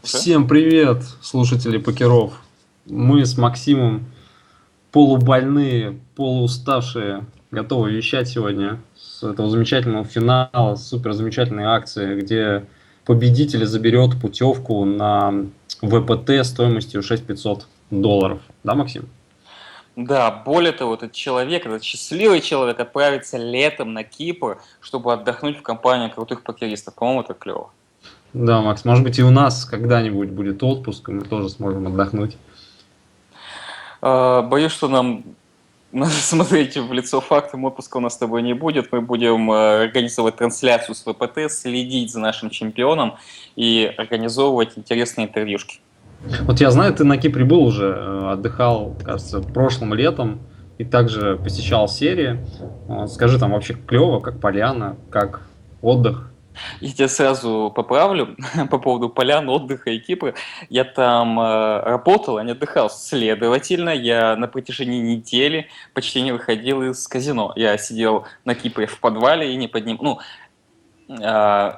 Уже? Всем привет, слушатели покеров. Мы с Максимом полубольные, полууставшие, готовы вещать сегодня с этого замечательного финала, с супер замечательной акции, где победитель заберет путевку на ВПТ стоимостью 6500 долларов. Да, Максим? Да, более того, этот человек, этот счастливый человек отправится летом на Кипр, чтобы отдохнуть в компании крутых покеристов. По-моему, это клево. Да, Макс, может быть и у нас когда-нибудь будет отпуск, и мы тоже сможем отдохнуть. Боюсь, что нам надо смотреть в лицо фактам, отпуска у нас с тобой не будет. Мы будем организовывать трансляцию с ВПТ, следить за нашим чемпионом и организовывать интересные интервьюшки. Вот я знаю, ты на Кипре был уже, отдыхал, кажется, прошлым летом и также посещал серии. Скажи, там вообще клево, как поляна, как отдых? Я тебя сразу поправлю по поводу полян, отдыха и Кипра. Я там работал, а не отдыхал. Следовательно, я на протяжении недели почти не выходил из казино. Я сидел на Кипре в подвале и не подним. Ну,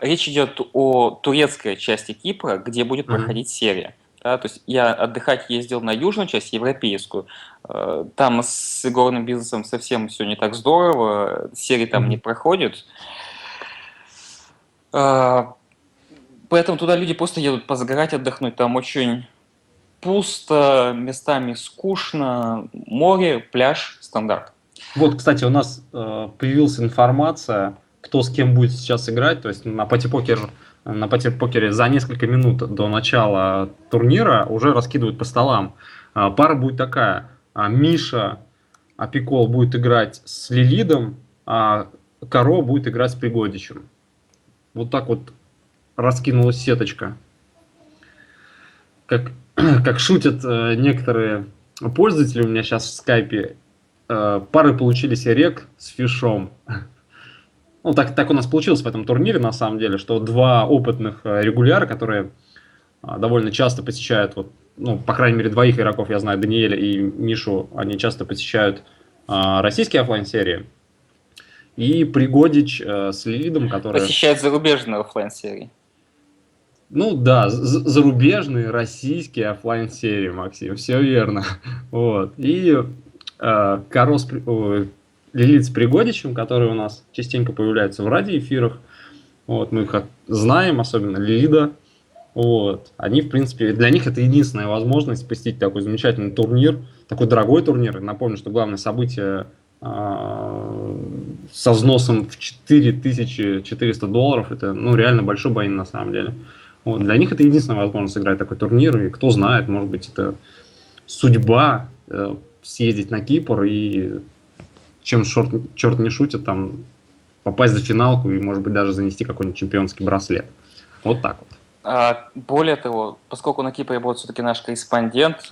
речь идет о турецкой части Кипра, где будет Мгм. проходить серия. Да, то есть я отдыхать ездил на южную часть, европейскую. Там с игорным бизнесом совсем все не так здорово, серии там не Мгм. проходят. А, Поэтому туда люди просто едут позагорать, отдохнуть. Там очень пусто, местами скучно. Море, пляж, стандарт. Вот, кстати, у нас появилась информация, кто с кем будет сейчас играть. То есть на пати-покере за несколько минут до начала турнира уже раскидывают по столам. Пара будет такая. Миша Апикол будет играть с Лилидом, а Каро будет играть с Пригодичем. Вот так вот раскинулась сеточка. Как, как шутят некоторые пользователи у меня сейчас в скайпе, пары получились рек с фишом. Ну, так у нас получилось в этом турнире, на самом деле, что два опытных регуляра, которые довольно часто посещают, вот, ну, по крайней мере, двоих игроков, я знаю, Даниэля и Мишу, они часто посещают российские оффлайн-серии. И Пригодич с Лилидом, которые, Посещают зарубежные оффлайн серии. ну да, зарубежные российские оффлайн-серии, Максим, все верно. Вот. И Карос, Лилит с Пригодичем, которые у нас частенько появляются в радиоэфирах. Вот, мы их знаем, особенно Лилида. Вот. Они, в принципе, для них это единственная возможность посетить такой замечательный турнир, такой дорогой турнир. Напомню, что главное событие со взносом в 4400 долларов, это, ну, реально большой байн на самом деле. Вот. Для них это единственная возможность сыграть такой турнир, и кто знает, может быть, это судьба съездить на Кипр и, чем черт не шутит, там попасть за финалку и, может быть, даже занести какой-нибудь чемпионский браслет. Вот так вот. Более того, поскольку на Кипре будет все-таки наш корреспондент,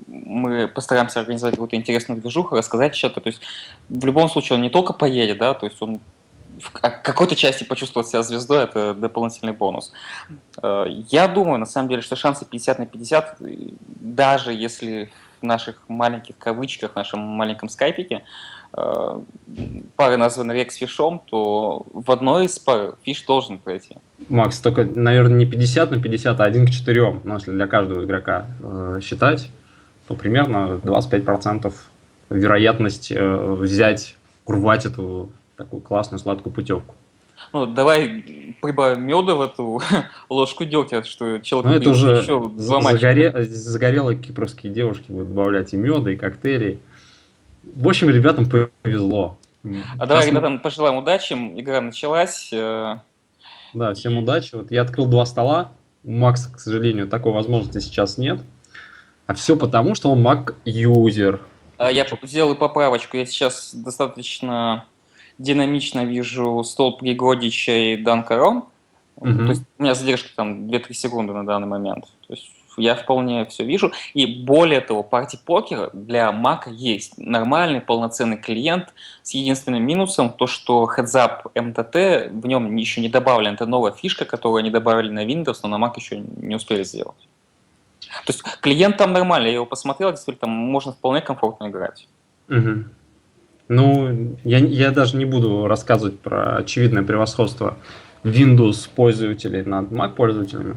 мы постараемся организовать какую-то интересную движуху, рассказать что-то. То есть в любом случае он не только поедет, да, то есть он в какой-то части почувствовать себя звездой, это дополнительный бонус. Я думаю, на самом деле, что шансы 50 на 50, даже если в наших маленьких кавычках, в нашем маленьком скайпике пары названы Рекс Фишом, то в одной из пар Фиш должен пройти. Макс, только, наверное, не 50 на 50, а 1 к 4. Но если для каждого игрока считать, то примерно 25% вероятность взять, урвать эту такую классную сладкую путевку. Ну, давай прибавим меда в эту ложку дегтя, что Но человеку это придется уже еще два матча играть. загорелые кипрские девушки будут добавлять и меда, и коктейлей. В общем, ребятам повезло. А давай Сейчас, ребятам пожелаем удачи, игра началась. да, всем И удачи. Вот я открыл два стола. У Макса, к сожалению, такой возможности сейчас нет. А все потому, что он Mac-юзер. я сделаю поправочку. Я сейчас достаточно динамично вижу стол Пригодича и Данкаром. То есть Мгм. у меня задержка там 2-3 секунды на данный момент. То есть я вполне все вижу. И более того, парти-покер для Мака есть нормальный полноценный клиент с единственным минусом, то что Heads Up MTT в нем еще не добавлен. Это новая фишка, которую они добавили на Windows, но на Mac еще не успели сделать. То есть клиент там нормальный, я его посмотрел, действительно, там можно вполне комфортно играть. Мгм. Ну, я даже не буду рассказывать про очевидное превосходство Windows пользователей над Mac пользователями.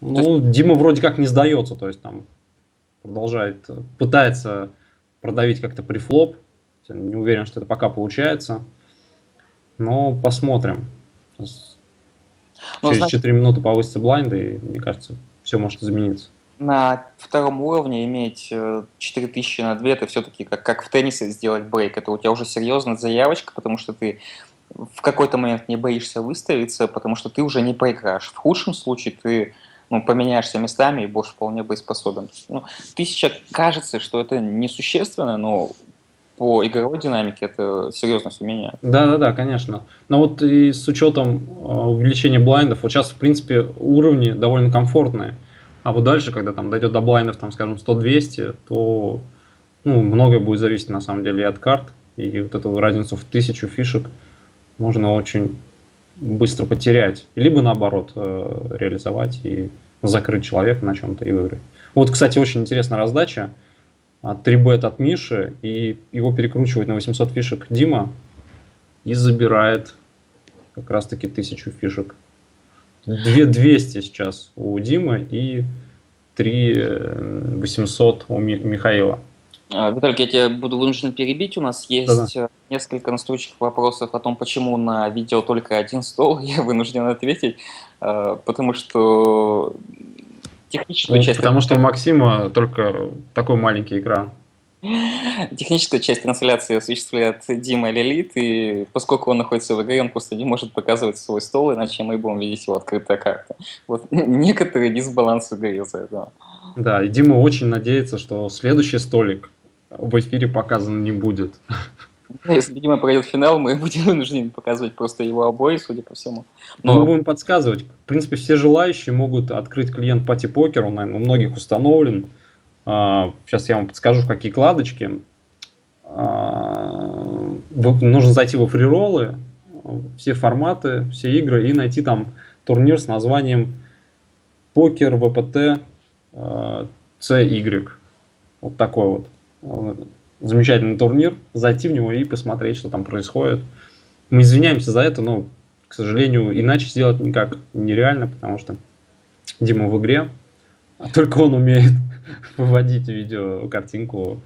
То есть, Ну, Дима вроде как не сдается, то есть там продолжает, пытается продавить как-то префлоп. Не уверен, что это пока получается, но посмотрим. Сейчас ну, через знаешь, 4 минуты повысится блайнд, и мне кажется, все может измениться. на втором уровне иметь 4000 на 2 это все-таки как в теннисе сделать брейк. Это у тебя уже серьезная заявочка, потому что ты в какой-то момент не боишься выставиться, потому что ты уже не проиграешь. В худшем случае ты поменяешься местами и будешь вполне боеспособен. Ну, 1000 кажется, что это несущественно, но по игровой динамике это серьезно все меняет. Да-да-да, конечно. Но вот и с учетом увеличения блайндов, вот сейчас, в принципе, уровни довольно комфортные. А вот дальше, когда там дойдет до блайндов, там, скажем, 100-200, то ну, многое будет зависеть, на самом деле, и от карт. И вот эту разницу в 1000 фишек можно очень быстро потерять. Либо, наоборот, реализовать и закрыть человека на чем-то и выиграть. Вот, кстати, очень интересная раздача. 3-бет от Миши, и его перекручивает на 800 фишек Дима и забирает как раз-таки 1000 фишек. 2200 сейчас у Димы и 3800 у Михаила. Виталик, я тебя буду вынужден перебить. У нас Да-да. есть несколько настойчивых вопросов о том, почему на видео только один стол. Я вынужден ответить, потому что техническую Ну, часть потому что у Максима только такой маленький экран. техническую часть трансляции осуществляет Дима Лилит, и поскольку он находится в игре, он просто не может показывать свой стол, иначе мы будем видеть его открытая карта. Вот некоторый дисбаланс в игре из-за этого. Да, и Дима очень надеется, что следующий столик в эфире показан не будет. Ну, если Дима пройдет финал, мы будем вынуждены показывать просто его обои, судя по всему. Но мы Но будем подсказывать. В принципе, все желающие могут открыть клиент Party Poker, он, наверное, у многих установлен. Сейчас я вам подскажу, в какие кладочки. Нужно зайти во фрироллы, все форматы, все игры и найти там турнир с названием Покер ВПТ CY. Вот такой вот замечательный турнир. Зайти в него и посмотреть, что там происходит. Мы извиняемся за это, но, к сожалению, иначе сделать никак нереально, потому что Дима в игре, а только он умеет выводить видеокартинку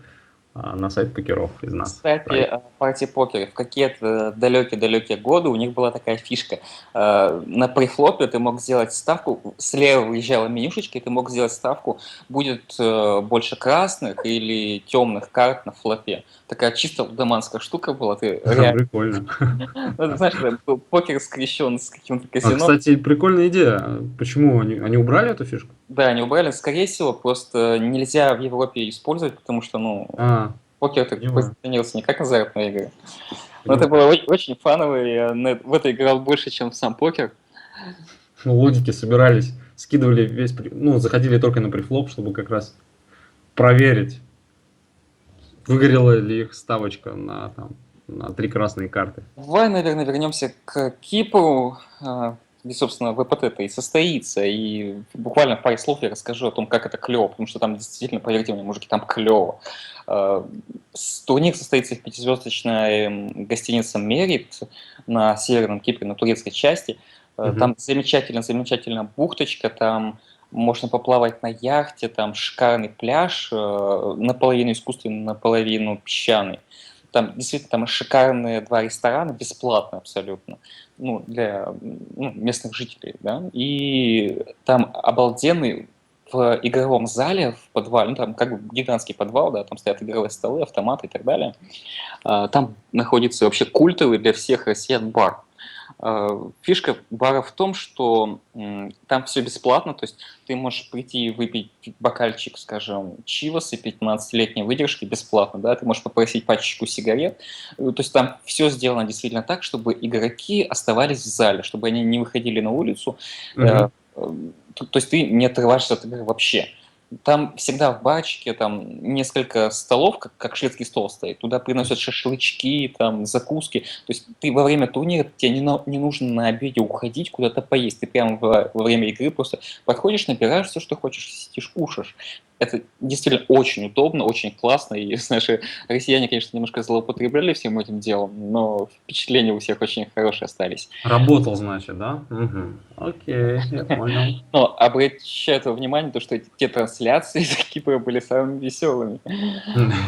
на сайт покеров из нас. кстати, партии покера в какие-то далекие-далекие годы у них была такая фишка. На префлопе ты мог сделать ставку, слева выезжала менюшечка, и ты мог сделать ставку, будет больше красных или темных карт на флопе. Такая чисто лудоманская штука была. Ты реально, Прикольно. ну, знаешь, это был покер скрещен с каким-то казино. Кстати, прикольная идея. Почему они убрали эту фишку? Да, они убрали, скорее всего, просто нельзя в Европе использовать, потому что, покер так Понимаю. позиционировался не как азартная игра. Но это Понимаю. было очень фаново, я в это играл больше, чем в сам покер. Ну, лодики собирались, скидывали ну, заходили только на префлоп, чтобы как раз проверить, выгорела ли их ставочка на 3 красные карты. Давай, наверное, вернемся к Кипру, где, собственно, ВПТ-то и состоится. И буквально в паре слов я расскажу о том, как это клево, потому что там действительно, поверьте мне, мужики, там клево. Турнир состоится в пятизвездочной гостинице «Мерит» на Северном Кипре, на турецкой части. Там замечательная бухточка, там можно поплавать на яхте, там шикарный пляж, наполовину искусственный, наполовину песчаный. Там действительно там шикарные 2 ресторана, бесплатно абсолютно, для местных жителей, да, и там обалденный в игровом зале, в подвале, там как бы гигантский подвал, да, там стоят игровые столы, автоматы и так далее. Там находится вообще культовый для всех россиян бар. Фишка бара в том, что там все бесплатно, то есть ты можешь прийти и выпить бокальчик, скажем, чиваса 15-летней выдержки бесплатно, да, ты можешь попросить пачечку сигарет, то есть там все сделано действительно так, чтобы игроки оставались в зале, чтобы они не выходили на улицу, то есть ты не отрываешься от игры вообще. Там всегда в барчике там несколько столов, как шведский стол стоит. Туда приносят шашлычки, там, закуски. То есть ты во время турнира, тебе не нужно на обеде уходить куда-то поесть. Ты прямо во время игры просто подходишь, набираешь все, что хочешь, сидишь, кушаешь. это действительно очень удобно, очень классно, и наши россияне, конечно, немножко злоупотребляли всем этим делом, но впечатления у всех очень хорошие остались. Работал, значит, да? Мгм. Окей, я понял. Но обращаю твое внимание, то, что те трансляции из Кипра были самыми веселыми.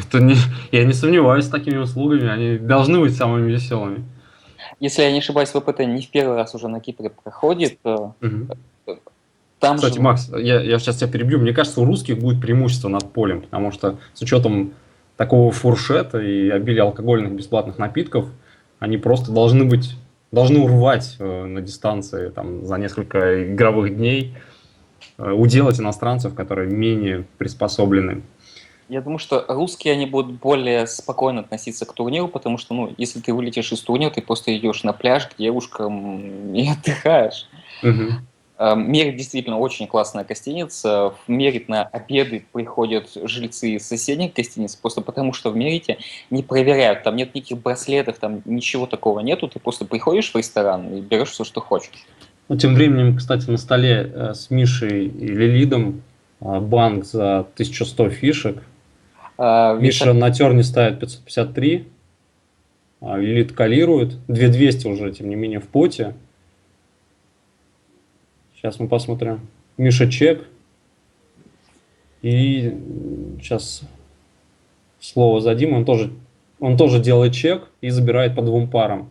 Это не- Я не сомневаюсь, с такими услугами они должны быть самыми веселыми. Если я не ошибаюсь, ВПТ не в первый раз уже на Кипре проходит. Мгм. Там Кстати, же Макс, я сейчас тебя перебью. Мне кажется, у русских будет преимущество над полем, потому что с учетом такого фуршета и обилия алкогольных бесплатных напитков, они просто должны урвать на дистанции там, за несколько игровых дней, уделать иностранцев, которые менее приспособлены. я думаю, что русские, они будут более спокойно относиться к турниру, потому что, ну, если ты вылетишь из турнира, ты просто идешь на пляж к девушкам и отдыхаешь. Мгм. Мерит действительно очень классная гостиница. В Мерит на обеды приходят жильцы из соседних гостиниц, просто потому что в Мерите не проверяют. Там нет никаких браслетов, там ничего такого нету. Ты просто приходишь в ресторан и берешь все, что хочешь. Ну, тем временем, кстати, на столе с Мишей и Лилидом банк за 1100 фишек. Миша Виса- на терне ставит 553, Лилит калирует. 2200 уже, тем не менее, в поте. Сейчас мы посмотрим. Миша чек. И сейчас слово за Димой. Он тоже делает чек и забирает по двум парам.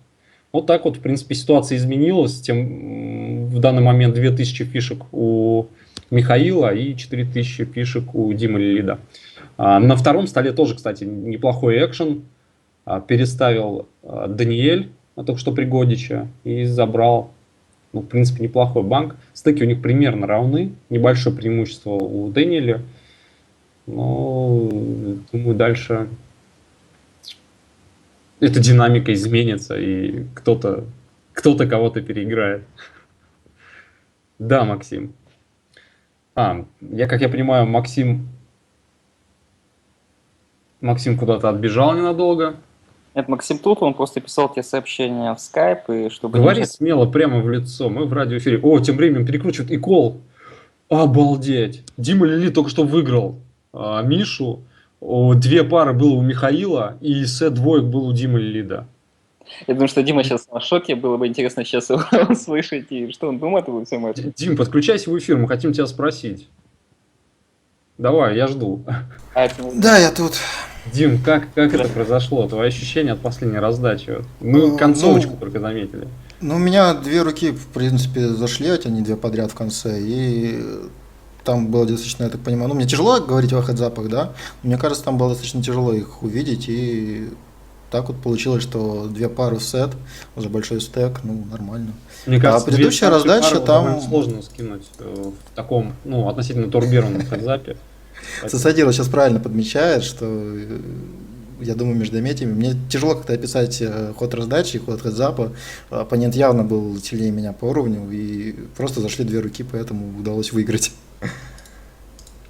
Вот так вот, в принципе, ситуация изменилась. В данный момент 2000 фишек у Михаила и 4000 фишек у Димы Лилида. На втором столе тоже, кстати, неплохой экшен. Переставил Даниэль, только что Пригодича, и забрал, ну, в принципе, неплохой банк. Стыки у них примерно равны. Небольшое преимущество у Дэниеля. Но, думаю, дальше эта динамика изменится, и кто-то кого-то переиграет. Да, Максим. Как я понимаю, Максим куда-то отбежал ненадолго. Нет, Максим тут, он просто писал тебе сообщение в скайп, и чтобы не Говори мешать. смело, прямо в лицо. Мы в радиоэфире. О, тем временем перекручивают и кол. Обалдеть. Дима Лили только что выиграл Мишу. Две пары было у Михаила, и сет двоек был у Димы Лилида. Я думаю, что Дима сейчас в шоке, было бы интересно сейчас его услышать, и что он думает обо всем этом. Дим, подключайся в эфир, мы хотим тебя спросить. Давай, я жду. Да, я тут. Дим, как это произошло? Твои ощущения от последней раздачи? Мы концовочку только заметили. Ну, у меня две руки, в принципе, зашли, они две подряд в конце, и там было достаточно, я так понимаю, ну, мне тяжело говорить о хедзапах, да, но мне кажется, там было достаточно тяжело их увидеть, и так вот получилось, что две пары в сет, за большой стек, ну, нормально. Мне кажется, предыдущая две старшие раздача пары там- довольно сложно скинуть в таком, ну, относительно турбированном хедзапе. Сосадила сейчас правильно подмечает, что я думаю, между этими мне тяжело как-то описать ход раздачи, ход хедзапа. Оппонент явно был сильнее меня по уровню, и просто зашли две руки, поэтому удалось выиграть.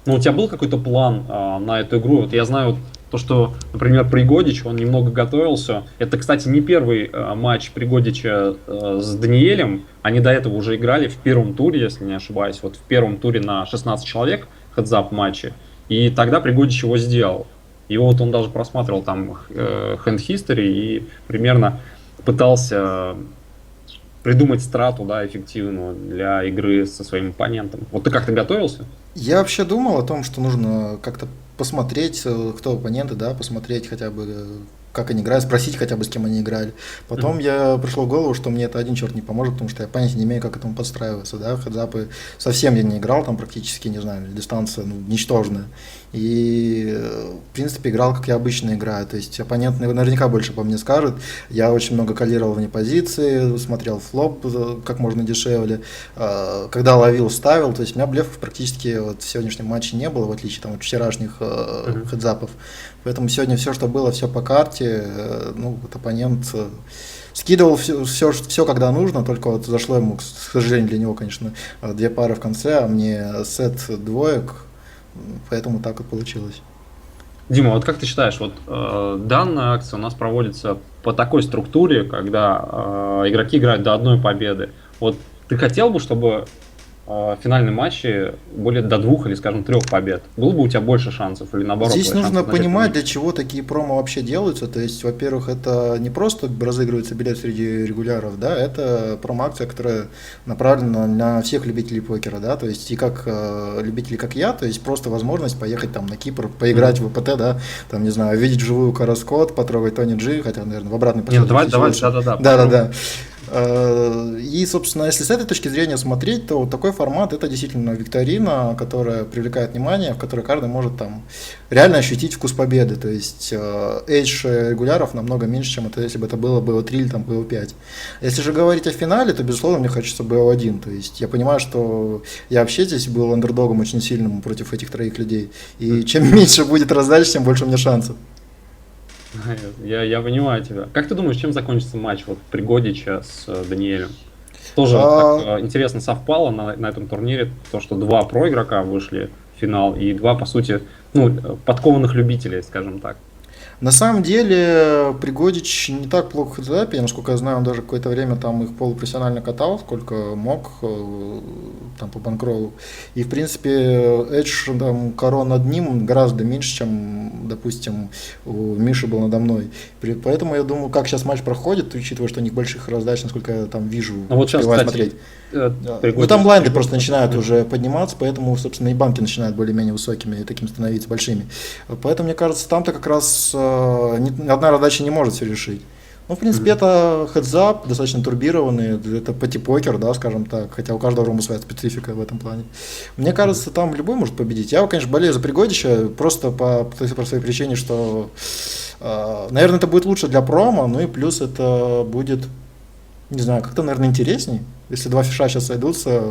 Ну, у тебя был какой-то план на эту игру? Вот я знаю то, что, например, Пригодич, он немного готовился. Это, кстати, не первый матч Пригодича с Даниэлем. Они до этого уже играли в первом туре, если не ошибаюсь. Вот в первом туре на 16 человек хедзап матче. И тогда Пригодич его сделал. И вот он даже просматривал там Hand History и примерно пытался придумать страту, да, эффективную для игры со своим оппонентом. Вот ты как-то готовился? Я вообще думал о том, что нужно как-то посмотреть, кто оппоненты, да, посмотреть хотя бы, как они играют, спросить хотя бы, с кем они играли. Потом я пришло в голову, что мне это один черт не поможет, потому что я понятия не имею, как к этому подстраиваться, да, в хедзапы совсем я не играл, там практически, не знаю, дистанция, ну, ничтожная. И, в принципе, играл, как я обычно играю, то есть оппонент наверняка больше по мне скажет. Я очень много калировал вне позиции, смотрел флоп как можно дешевле, когда ловил, ставил, то есть у меня блефов практически вот в сегодняшнем матче не было, в отличие там, от вчерашних хедзапов. Поэтому сегодня все, что было, все по карте. Ну, вот оппонент скидывал все, когда нужно, только вот зашло ему, к сожалению, для него, конечно, две пары в конце, а мне сет двоек, поэтому так и получилось. Дима, вот как ты считаешь, вот данная акция у нас проводится по такой структуре, когда игроки играют до одной победы. Вот ты хотел бы, чтобы финальные матчи более до 2 или, скажем, 3 побед? Было бы у тебя больше шансов или наоборот? Здесь твои нужно шансы начать понимать, для уменьшаться? чего такие промо вообще делаются. То есть, во-первых, это не просто разыгрывается билет среди регуляров, да, это промо-акция, которая направлена на всех любителей покера, да, то есть и как любителей, как я, то есть просто возможность поехать там на Кипр, поиграть в ВПТ, да, там, не знаю, увидеть вживую Кара Скотт, потрогать Тони Джи, хотя, наверное, в обратной Не, ну давай, последовательности давай, лучше. да-да-да, Да-да-да. И, собственно, если с этой точки зрения смотреть, то вот такой формат это действительно викторина, которая привлекает внимание, в которой каждый может там реально ощутить вкус победы. То есть эйдж регуляров намного меньше, чем это, если бы это было BO3 или там BO5. Если же говорить о финале, то, безусловно, мне хочется BO1. То есть я понимаю, что я вообще здесь был андердогом очень сильным против этих троих людей. И чем меньше будет раздача, тем больше у меня шансов. Я понимаю тебя. Как ты думаешь, чем закончится матч вот Пригодича с Даниэлем? Тоже А, так интересно совпало на этом турнире, то, что 2 проигрока вышли в финал и 2, по сути, ну, подкованных любителей, скажем так. На самом деле Пригодич не так плохо в хедзапе, насколько я знаю, он даже какое-то время там их полупрофессионально катал, сколько мог там по банкролу. И в принципе Эдж там корон над ним гораздо меньше, чем, допустим, у Миши был надо мной. Поэтому я думаю, как сейчас матч проходит, учитывая, что у них больших раздач, насколько я там вижу, Ну вот сейчас, успеваю кстати, смотреть. Ну Пригодич... там блайнды просто начинают уже подниматься, поэтому, собственно, и банки начинают более-менее высокими и такими становиться большими. Поэтому, мне кажется, там-то как раз ни одна раздача не может все решить. Ну, в принципе, это хедзап, достаточно турбированный, это пати-покер, да, скажем так, хотя у каждого рома своя специфика в этом плане. Мне кажется, там любой может победить. Я, конечно, болею за Пригодича, просто по той простой причине, что, наверное, это будет лучше для промо, ну и плюс это будет, не знаю, как-то, наверное, интересней, если 2 фиша сейчас сойдутся,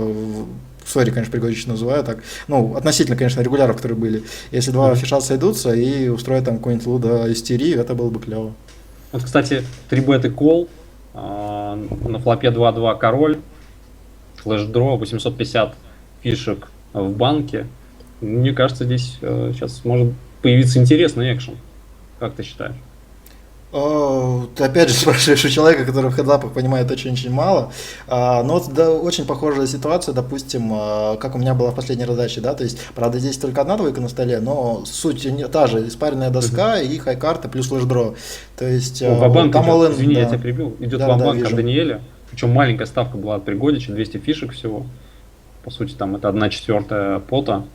сори, конечно, Пригодич называю так, ну, относительно, конечно, регуляров, которые были, если 2 фиша сойдутся и устроят там какую-нибудь луда истерию, это было бы клево. Вот, кстати, 3-бет и кол, на флопе 2-2 король, флеш-дро, 850 фишек в банке. Мне кажется, здесь сейчас может появиться интересный экшен. Как ты считаешь? Ты опять же спрашиваешь у человека, который в хедзапах понимает очень-очень мало. Но вот, да, очень похожая ситуация, допустим, как у меня была в последней раздаче, да, то есть, правда, здесь только одна двойка на столе, но суть та же, испаренная доска и хай-карта плюс флеш-дро. То есть, Ва-банк там идет, all-in, извини, да. я тебя прибил. Идет Да, ва-банк вижу. от Даниэля. Причем маленькая ставка была от Пригодича, 200 фишек всего. По сути, там это 1/4 пота.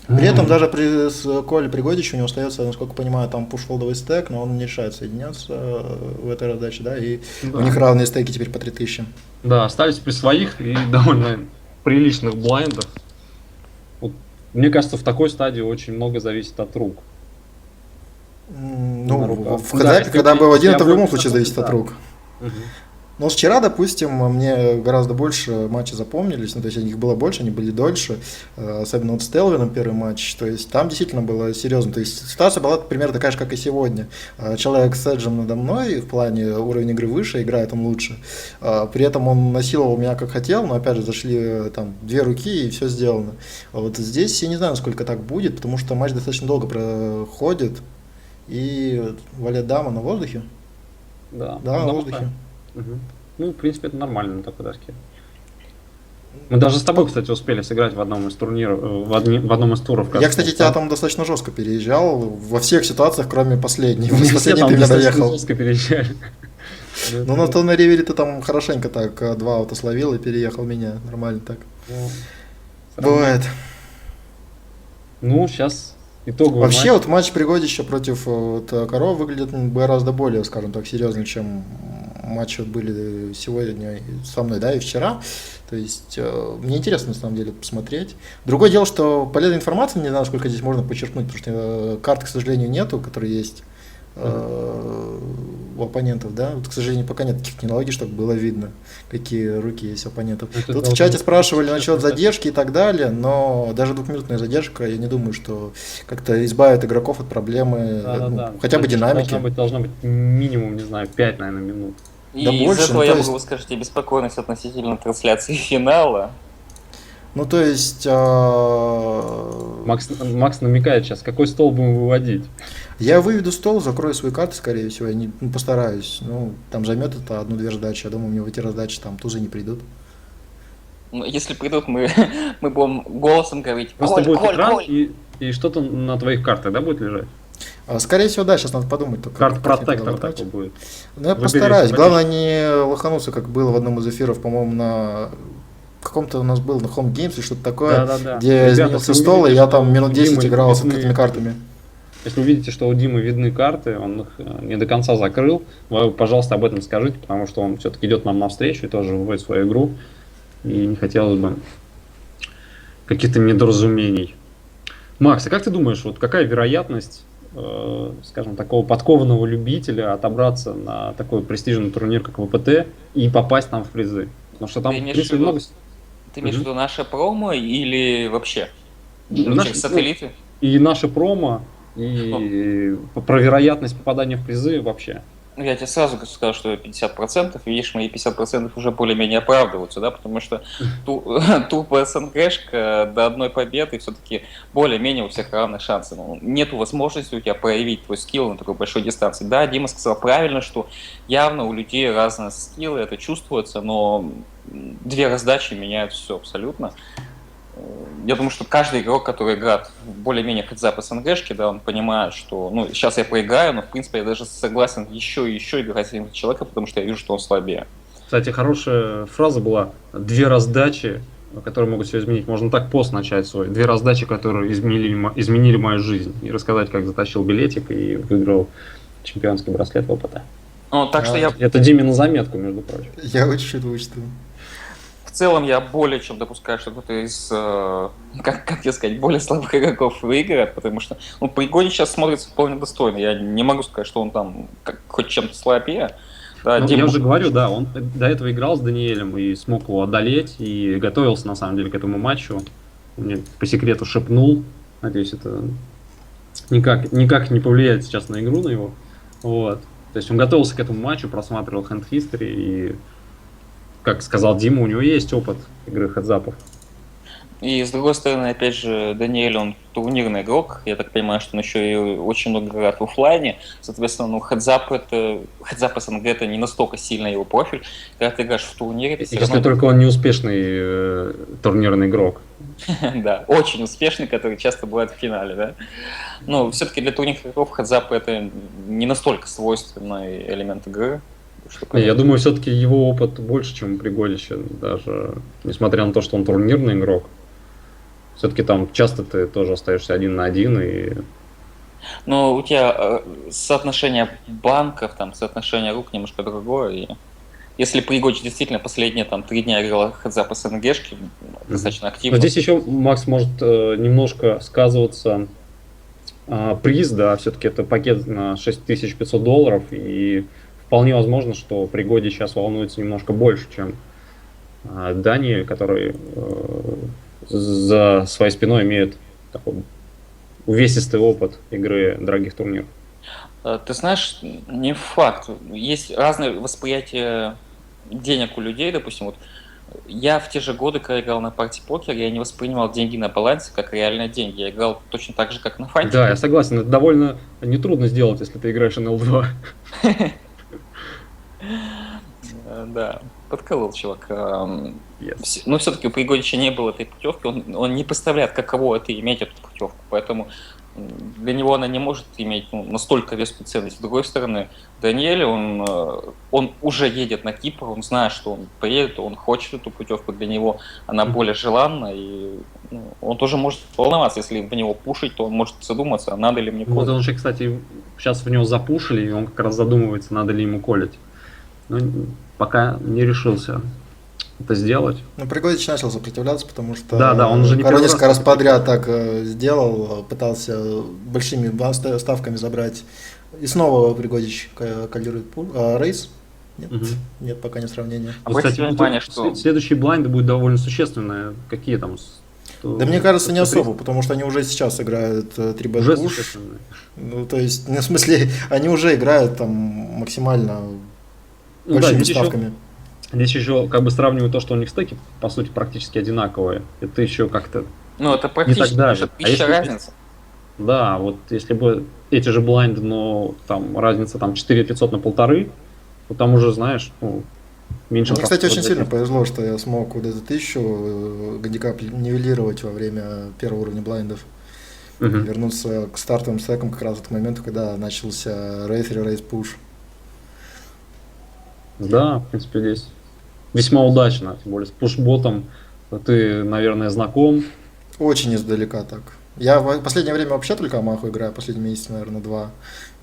При этом даже с Колей Пригодичем у него остается, насколько понимаю, там пуш-фолдовый стек, но он не решает соединяться в этой раздаче, да, и Да. у них равные стейки теперь по 3000. Да, остались при своих и довольно приличных блайндах. Вот, мне кажется, в такой стадии очень много зависит от рук. На Ну, руках. в Да, хедзапе, если когда у тебя- был один, если это в любом обоих случае зависит от да. рук. Мгм. Но вот вчера, допустим, мне гораздо больше матчей запомнились, ну, то есть их было больше, они были дольше, особенно вот с Телвином первый матч, то есть там действительно было серьезно, то есть ситуация была примерно такая же, как и сегодня. Человек с эджем надо мной, в плане уровень игры выше, играет он лучше, при этом он насиловал меня как хотел, но опять же зашли там 2 руки и все сделано. А вот здесь я не знаю, насколько так будет, потому что матч достаточно долго проходит, и валет дама на воздухе, Да, да, на да, воздухе. Мгм. Ну, в принципе, это нормально на такой доске. Мы даже с тобой, кстати, успели сыграть в одном из турниров, в одном из туров. Я, кстати, тебя там достаточно жестко переезжал во всех ситуациях, кроме последней. Мы С все последней там ты меня достаточно доехал. жестко переезжали. Ну, на том на ривере ты там хорошенько так 2 аута словил и переехал меня. Нормально так. Бывает. Ну, сейчас итоговый Вообще, матч. вот матч Пригодича против вот, Корова выглядит гораздо более, скажем так, серьезно, чем матчи вот были сегодня со мной, да, и вчера. То есть, мне интересно, на самом деле, посмотреть. Другое дело, что полезной информации, не знаю, сколько здесь можно подчеркнуть, потому что карт, к сожалению, нету, которые есть у оппонентов, да. Вот, к сожалению, пока нет таких технологий, чтобы было видно, какие руки есть у оппонентов. Это Тут в должно чате быть спрашивали сейчас насчет достаточно. задержки и так далее, но даже 2-минутная задержка, я не думаю, что как-то избавит игроков от проблемы, Да. хотя бы динамики. Должна быть минимум, не знаю, 5, наверное, минут. И Да из больше, этого ну, я то могу есть- высказать обеспокоенность относительно трансляции финала. Ну, то есть, Макс намекает сейчас, какой стол будем выводить. я выведу стол, закрою свои карты, скорее всего, я не, постараюсь. Ну, там займет это 1-2 раздачи, я думаю, у меня в эти раздачи там тузы не придут. Ну, если придут, мы, мы будем голосом говорить Просто «Коль, будет Коль, экран, Коль!» и что-то на твоих картах, да, будет лежать? Скорее всего, да, сейчас надо подумать, только как мне туда Карт-протектор воткнуть. такой будет. Ну, я Выбери постараюсь. симпатичный. Главное не лохануться, как было в одном из эфиров, по-моему, на каком-то у нас был на Home Games или что-то такое, Да-да-да. где Ребята, изменился если вы стол, и видите, я там что минут у 10 Димы играл с видны- открытыми картами. Если увидите, что у Димы видны карты, он их не до конца закрыл, вы, пожалуйста, об этом скажите, потому что он все-таки идет нам навстречу и тоже выводит свою игру. И не хотелось бы каких-то недоразумений. Макс, а как ты думаешь, вот какая вероятность, скажем, такого подкованного любителя отобраться на такой престижный турнир, как ВПТ, и попасть там в призы? Потому что там, Ты в имеешь принципе, в виду- много... Ты имеешь в Мгм. виду наше промо или вообще? Ну, Наш- через сателлиты? И наше промо, и про вероятность попадания в призы вообще. Ну, я тебе сразу скажу, что 50%, видишь, мои 50% уже более-менее оправдываются, да, потому что тупо СНГшка до одной победы все-таки более-менее у всех равные шансы. Ну, нету возможности у тебя проявить твой скилл на такой большой дистанции. Да, Дима сказал правильно, что явно у людей разные скиллы, это чувствуется, но две раздачи меняют все абсолютно. Я думаю, что каждый игрок, который играет в более-менее хедзап СНГшки, да, он понимает, что, ну, сейчас я проиграю, но, в принципе, я даже согласен еще и еще играть с этим человеком, потому что я вижу, что он слабее. Кстати, хорошая фраза была: две раздачи, которые могут все изменить. Можно так пост начать свой. Две раздачи, которые изменили мою жизнь. И рассказать, как затащил билетик и выиграл чемпионский браслет в ОПТ. Ну, так что я Это Диме на заметку, между прочим. Я учту. в целом я более чем допускаю, что кто-то из, как тебе сказать, более слабых игроков выиграет, потому что, ну, Пригодин сейчас смотрится вполне достойно. Я не могу сказать, что он там хоть чем-то слабее. Да, Ну, Дима- я уже говорю, да, он до этого играл с Даниэлем и смог его одолеть, и готовился, на самом деле, к этому матчу. Мне по секрету шепнул. Надеюсь, это никак не повлияет сейчас на игру на его. Вот. То есть он готовился к этому матчу, просматривал Hand History, и, как сказал Дима, у него есть опыт игры хедзапов. И с другой стороны, опять же, Даниэль, он турнирный игрок. Я так понимаю, что он еще и очень много играет в оффлайне. Соответственно, ну, хедзап СНГ это не настолько сильно его профиль. Когда ты играешь в турнире, ты все Если равно... только он не успешный турнирный игрок. Да, очень успешный, который часто бывает в финале, да. Но все-таки для турнирных игроков хедзап это не настолько свойственный элемент игры. Что, Я думаю, все-таки его опыт больше, чем у Пригодича, даже несмотря на то, что он турнирный игрок. Все-таки там часто ты тоже остаешься один на один, и но у тебя соотношение банков, там, соотношение рук немножко другое. И если Пригодич действительно последние там 3 дня играл хедзап СНГшки достаточно Но активно. здесь еще, Макс, может немножко сказываться приз, да, все-таки это пакет на $6500, и вполне возможно, что Пригодич сейчас волнуется немножко больше, чем Даниэль, который за своей спиной имеет такой увесистый опыт игры дорогих турниров. Ты знаешь, не факт. Есть разное восприятие денег у людей, допустим, вот я в те же годы, когда играл на партии покер, я не воспринимал деньги на балансе как реальные деньги. Я играл точно так же, как на фанте. Да, я согласен, это довольно нетрудно сделать, если ты играешь НЛ2. Да, подколол чувак. Yes. Но все-таки у Пригодича не было этой путевки, он не представляет, каково это иметь эту путевку, поэтому для него она не может иметь настолько вескую ценность. С другой стороны, Даниэль, он уже едет на Кипр, он знает, что он поедет, он хочет эту путевку, для него она более желанна, и он тоже может волноваться, если в него пушить, то он может задуматься, а надо ли мне Вот колить. он же, кстати, сейчас в него запушили, и он как раз задумывается, надо ли ему колить. Но пока не решился это сделать. Ну, Пригодич начал сопротивляться, потому что Да, он уже не первый несколько раз раз подряд так сделал, пытался большими ставками забрать. И снова Пригодич калирует рейс. Нет, Мгм. нет, пока не сравнения. Вот, кстати, внимание, что... следующий блайнд будет довольно существенный. Какие там? Да мне кажется, не особо, потому что они уже сейчас играют 3 Уже push. существенный. Ну, то есть, в смысле, они уже играют там максимально Ну да, большими здесь ставками. Здесь еще как бы сравнивают то, что у них стеки, по сути, практически одинаковые. Это еще как-то... Ну, это практически даже. А 1000 если- разница. Да, вот если бы эти же блайнды, но там разница там 4500 на 1,5, то там уже, знаешь, меньше Мне, кстати, просмотров очень за сильно день. повезло, что я смог вот эту 1000 гандикап нивелировать во время первого уровня блайндов. И Мгм. вернуться к стартовым стекам как раз в тот момент, когда начался рейс или рейс пуш. Да, в принципе, здесь весьма удачно, тем более с пушботом ты, наверное, знаком. Очень издалека так. Я в последнее время вообще только Амаху играю, последний месяц, наверное, 2.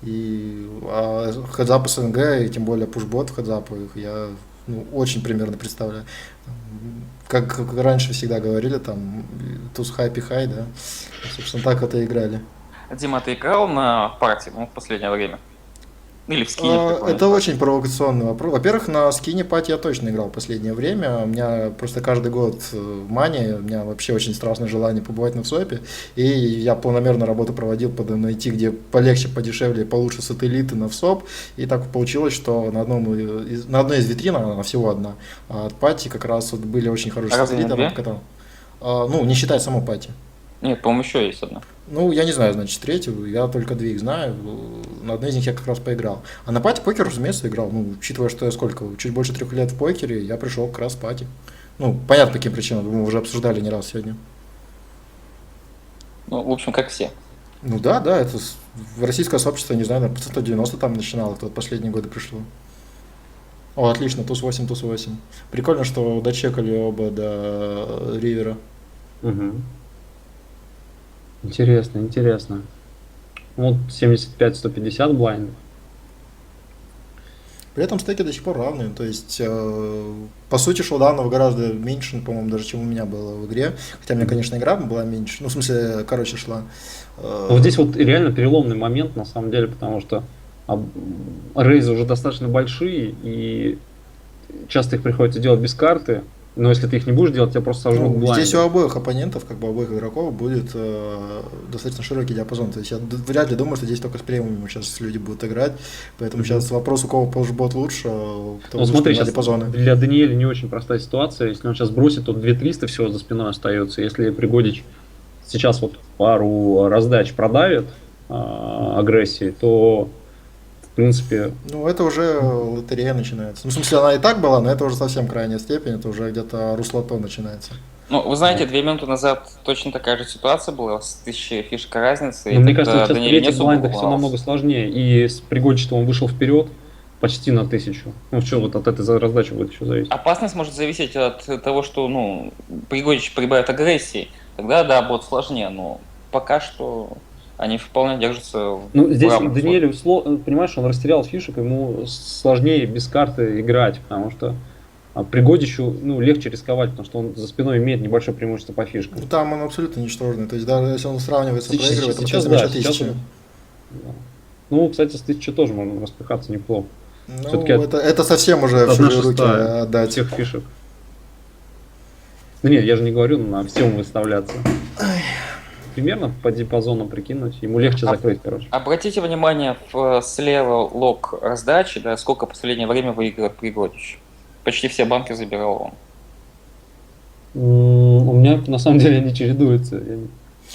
И хедзапы СНГ, и тем более пушбот в хедзапах, я очень примерно представляю. Как раньше всегда говорили, там, туз хайпи хай, да. Собственно, так это и играли. Дима, ты играл на партии, в последнее время? Или в скине в каком-нибудь? Это очень провокационный вопрос. Во-первых, на скине пати я точно играл в последнее время. У меня просто каждый год в мане, у меня вообще очень страшное желание побывать на ВСОПе. И я планомерно работу проводил, найти, где полегче, подешевле, получше сателлиты на ВСОП. И так получилось, что на одной из витрин, она всего одна, от пати как раз вот были очень хорошие Разве не сателлиты. две? Я покатал. Не считая саму пати. Нет, по-моему, еще есть одна. Я не знаю, значит, третью, я только 2 их знаю, на одной из них я как раз поиграл. А на пати покер, разумеется, играл, учитывая, что я чуть больше 3 лет в покере, я пришел как раз в пати. Понятно, по каким причинам, мы уже обсуждали не раз сегодня. В общем, как все. Да, это в российское сообщество, не знаю, на 190 там начинало, кто последние годы пришло. Отлично, туз-8, туз-8. Прикольно, что дочекали оба до Ривера. Мгм. Интересно, интересно. Вот 75-150 блайнд. При этом стеки до сих пор равные, то есть, по сути, шоудаунов гораздо меньше, по-моему, даже чем у меня было в игре. Хотя у меня, конечно, игра была меньше, в смысле, короче, шла. Вот здесь вот реально переломный момент, на самом деле, потому что рейзы уже достаточно большие, и часто их приходится делать без карты, но если ты их не будешь делать, тебя просто сожрут блайнды. Здесь у обоих оппонентов, как бы обоих игроков, будет достаточно широкий диапазон. То есть я вряд ли думаю, что здесь только с премиумом сейчас люди будут играть. Поэтому сейчас вопрос, у кого пушбот лучше, кто лучше смотри, на сейчас диапазоны. для Даниэля не очень простая ситуация. Если он сейчас бросит, то 2300 всего за спиной остается. Если Пригодич сейчас вот пару раздач продавит агрессии, то в принципе... Это уже лотерея начинается. В смысле, она и так была, но это уже совсем крайняя степень, это уже где-то руслото начинается. Вы знаете, 2 минуты назад точно такая же ситуация была, с 1000 фишек разницы. Но мне кажется, сейчас Даниэль в этих блайндах все намного сложнее. И с Пригодичем он вышел вперед почти на 1000. Что вот от этой раздачи будет еще зависеть? Опасность может зависеть от того, что Пригодич прибавит агрессии. Тогда, да, будет сложнее, но пока что они вполне держатся здесь равных Даниэлю, понимаешь, он растерял фишек, ему сложнее без карты играть, потому что Пригодичу легче рисковать, потому что он за спиной имеет небольшое преимущество по фишкам. Там он абсолютно ничтожный. То есть даже если он сравнивается, проигрывает, там сейчас, меньше да, сейчас 1000. кстати, с 1000 тоже можно распыхаться неплохо. Это совсем уже в чужие руки отдать. Всех фишек. Да нет, я же не говорю на всем выставляться. Примерно по диапазону прикинуть, ему легче закрыть, короче. Обратите внимание, слева лог раздачи, да, сколько в последнее время выигрывает Пригодич. Почти все банки забирал он. У меня на самом деле они чередуются.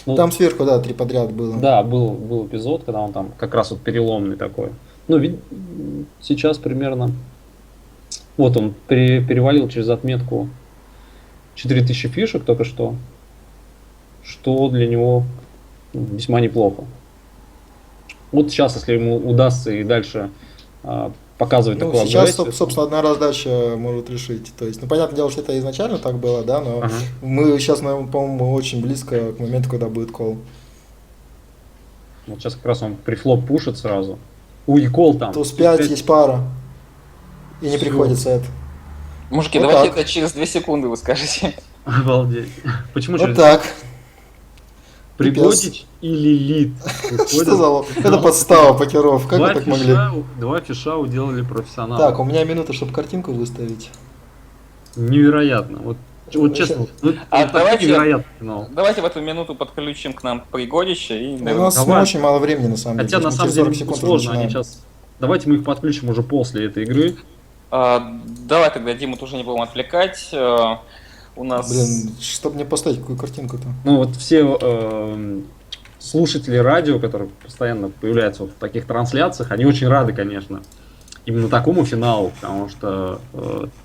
Там сверху, 3 подряд было. Да, был эпизод, когда он там как раз вот переломный такой. Сейчас примерно... Вот он перевалил через отметку 4000 фишек только что для него весьма неплохо. Вот сейчас, если ему удастся и дальше показывать такую сейчас, агрессию... собственно, одна раздача может решить. То есть, понятное дело, что это изначально так было, да, но мы сейчас, по-моему, очень близко к моменту, когда будет кол. Вот сейчас как раз он прифлоп пушит сразу. И кол там. Туз 5 есть пара. И не приходится это. Мужики, давайте это через 2 секунды вы скажете. Обалдеть. Почему вот так. Пригодич и Лилит. Что за... Это подстава покеров. Как вы так могли? 2 фиша уделали профессионалы. Так, у меня минута, чтобы картинку выставить. Невероятно. Вот честно. Давайте невероятно финал. Давайте в эту минуту подключим к нам Пригодича. И, у нас очень мало времени, на самом деле. Хотя, на самом деле, сложно. Они сейчас... Давайте мы их подключим уже после этой игры. Давай тогда Диму тоже не будем отвлекать. У нас... чтобы не поставить какую картинку-то. Вот все слушатели радио, которые постоянно появляются в таких трансляциях, они очень рады, конечно. именно такому финалу, потому что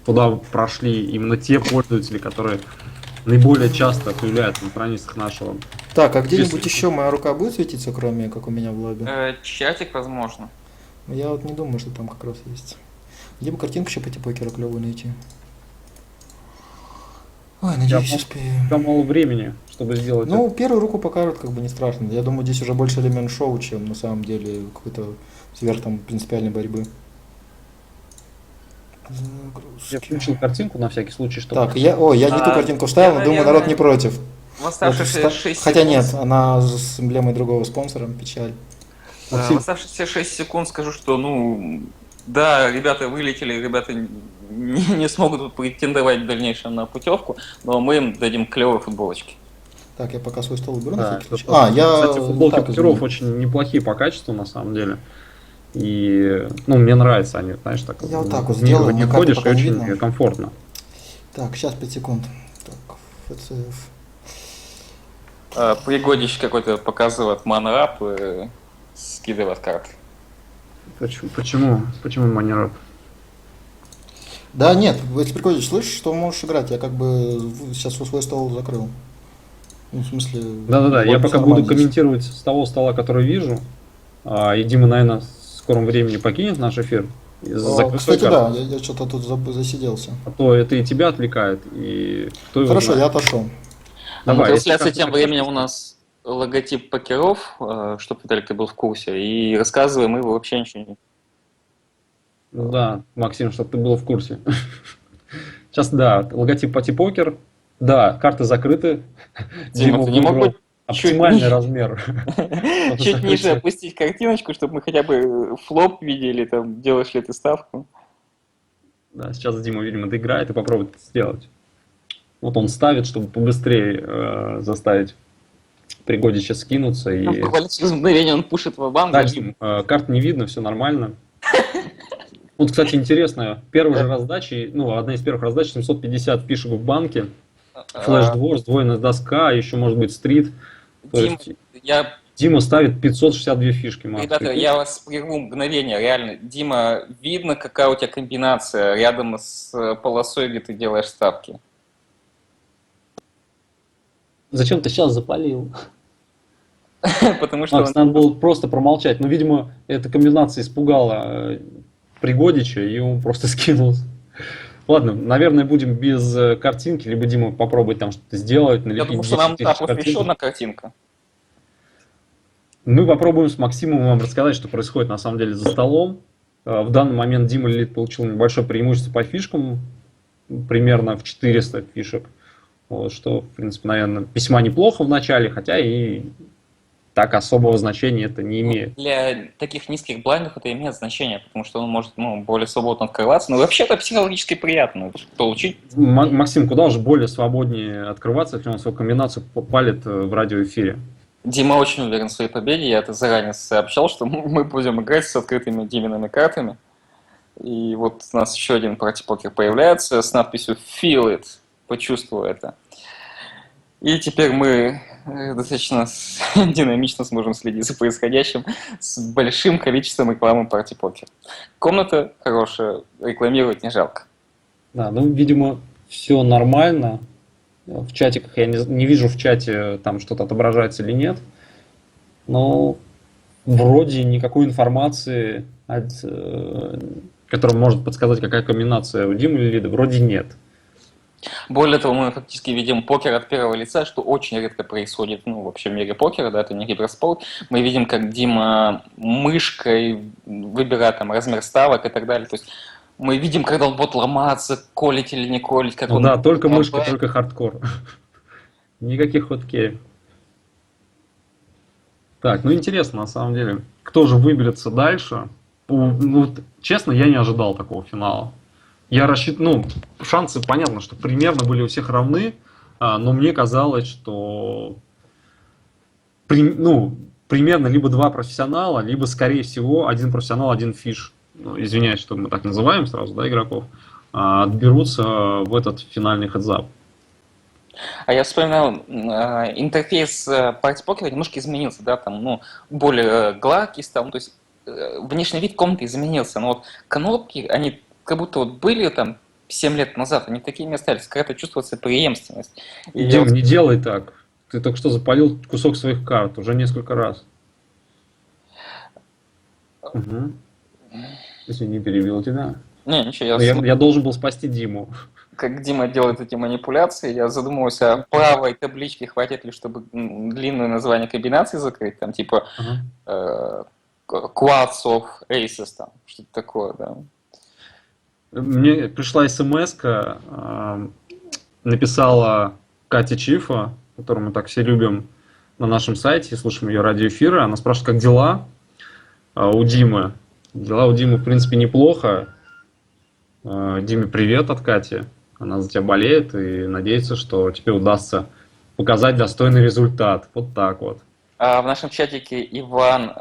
туда прошли именно те пользователи, которые наиболее часто появляются на страницах нашего. Так, а где-нибудь Если- еще моя рука будет светиться, кроме как у меня в лобби? Чатик, возможно. Я вот не думаю, что там как раз есть. Где бы картинку еще по покера клевую найти? Ой, надеюсь, Я успею. Пока мало времени, чтобы сделать Ну, первую руку покажут, как бы не страшно. Я думаю, здесь уже больше элемент шоу, чем на самом деле какой-то сверх там принципиальной борьбы. Я Загрузки. включил картинку на всякий случай, чтобы... Так, я не ту А, картинку вставил, я, но думаю, наверное, народ не против. В Вот оставшиеся 6 Хотя секунд, нет, она с эмблемой другого спонсора, печаль. в Максим, оставшиеся 6 секунд скажу, что, ну, да, ребята вылетели, ребята не смогут тут претендовать в дальнейшем на путевку, но мы им дадим клевые футболочки. Так, я пока свой стол уберу на да, всякий случай. это- Я кстати, футболки так Покеров извини. очень неплохие по качеству, на самом деле. И, ну, мне нравятся они, знаешь, так Я вот так вот в мир сделаю, не на карте ходишь, и пока не очень видно. комфортно. Так, сейчас 5 секунд. Так, ФЦФ. Пригодич какой-то показывает манрап и скидывает карты. Почему манера? Да нет, если приходишь, слышишь, что можешь играть, я как бы сейчас свой стол закрыл. Ну, в смысле... Да-да-да, я всё пока нормально буду здесь. комментировать с того стола, который вижу, и Дима, наверное, в скором времени покинет наш эфир. Из закрытой Кстати, карты. да, я что-то тут засиделся. А то это и тебя отвлекает, и кто его Хорошо, знает. я отошел. На Давай, если трансляции как-то тем временем хотите. у нас логотип покеров, чтобы Виталик ты был в курсе, и рассказываем мы вообще ничего не... Да, Максим, чтобы ты был в курсе. Сейчас, да, логотип Пати Покер. Да, карты закрыты. Дима, ты не мог выбрал быть чуть оптимальный ниже? размер. Чуть ниже опустить картиночку, чтобы мы хотя бы флоп видели, там, делаешь ли ты ставку. Да, сейчас Дима, видимо, доиграет и попробует это сделать. Вот он ставит, чтобы побыстрее заставить Пригодича скинуться. Там И... буквально через мгновение он пушит в банк. Да, Дим, карт не видно, все нормально. Вот, кстати, интересно, первая же раздача, ну, одна из первых раздач, 750 фишек в банке, флеш-двор, сдвоенная доска, еще может быть стрит. То Дим, есть я, Дима ставит 562 фишки. Макс. ребята, я вас прерву мгновение, реально. Дима, видно, какая у тебя комбинация рядом с полосой, где ты делаешь ставки? Зачем ты сейчас запалил? Потому что Макс, надо было просто промолчать. Но, видимо, эта комбинация испугала Пригодича, и он просто скинулся. Ладно, наверное, будем без картинки, либо Дима попробует там что-то сделать, я налепить думаю, что 10 нам тысяч просто еще картинок. одна картинка. Мы попробуем с Максимом вам рассказать, что происходит на самом деле за столом. В данный момент Дима Лилит получил небольшое преимущество по фишкам, примерно в 400 фишек. Вот, что, в принципе, наверное, весьма неплохо в начале, хотя и так особого значения это не имеет. Для таких низких блайндов это имеет значение, потому что он может более свободно открываться. Но вообще-то психологически приятно получить. Максим, куда уже более свободнее открываться, если он свою комбинацию палит в радиоэфире? Дима очень уверен в своей победе. Я это заранее сообщал, что мы будем играть с открытыми Димиными картами. И вот у нас еще один партипокер появляется с надписью «Feel it», почувствуй это. И теперь мы достаточно динамично сможем следить за происходящим с большим количеством рекламы партипокер. Комната хорошая, рекламировать не жалко. Да, ну, видимо, все нормально. В чатиках я не вижу в чате, там что-то отображается или нет. Но вроде никакой информации, которая может подсказать, какая комбинация у Димы Лилида, вроде нет. Более того, мы фактически видим покер от первого лица, что очень редко происходит, ну, вообще в мире покера, да, это не киберспорт. Мы видим, как Дима мышкой выбирает там размер ставок и так далее. То есть мы видим, когда он будет ломаться, колить или не колить, как Ну он... да, только мышка, ломает. только хардкор. Никаких хоткеев. Так, ну интересно, на самом деле, кто же выберется дальше? Ну, вот, честно, я не ожидал такого финала. Я рассчитывал, ну, шансы, понятно, что примерно были у всех равны, но мне казалось, что примерно либо два профессионала, либо, скорее всего, один профессионал, один фиш, ну, извиняюсь, что мы так называем сразу, да, игроков, отберутся в этот финальный хедзап. А я вспоминал, интерфейс партипокера немножко изменился, да, там, ну, более гладкий стал, ну, то есть внешний вид комнаты изменился, но вот кнопки, они как будто вот были там 7 лет назад, они такими остались, какая-то чувствуется преемственность. И я Дим, вот не делай так. Ты только что запалил кусок своих карт уже несколько раз. Угу. Извини, перебил тебя. не, ничего, я Но смотрю, я должен был спасти Диму. как Дима делает эти манипуляции, я задумывался, а правой таблички хватит ли, чтобы длинное название комбинации закрыть, там типа Ага. Quads of Aces, там, что-то такое, да. Мне пришла смс написала Катя Чифа, которую мы так все любим на нашем сайте, слушаем ее радиоэфиры. Она спрашивает, как дела у Димы. Дела у Димы, в принципе, неплохо. Диме привет от Кати. Она за тебя болеет и надеется, что тебе удастся показать достойный результат. Вот так вот. А в нашем чатике Иван